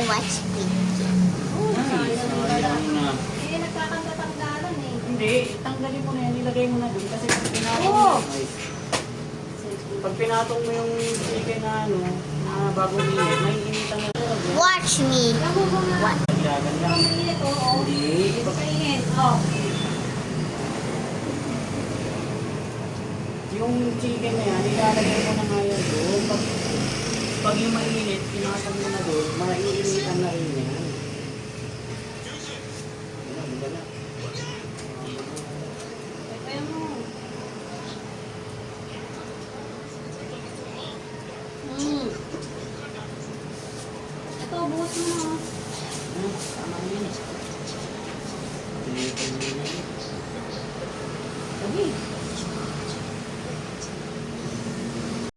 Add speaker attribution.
Speaker 1: watch video.
Speaker 2: Sayang na.
Speaker 3: Eh, nagkakantang-tanggalan eh.
Speaker 2: Hindi, tanggalin mo na yan, ilagay mo na dun kasi pag pinatong
Speaker 3: Oo.
Speaker 2: mo, ay, pag pinatong mo yung chicken na ano, na bagong init, may initan na talaga.
Speaker 1: Watch me.
Speaker 3: Alam mo mga
Speaker 1: What?
Speaker 2: Gaganda.
Speaker 3: ang mainit, oo.
Speaker 2: Hindi.
Speaker 3: Ito kainin. Oh.
Speaker 2: Yung chicken na yan, ilalagay mo na nga yan doon. Pag yung mainit, pinatong mo na doon, maiinitan na rin yan. Yan, wala.
Speaker 3: Kaya mo. Ito, buhos mo na.
Speaker 2: Tama yun. Pinitin mo na.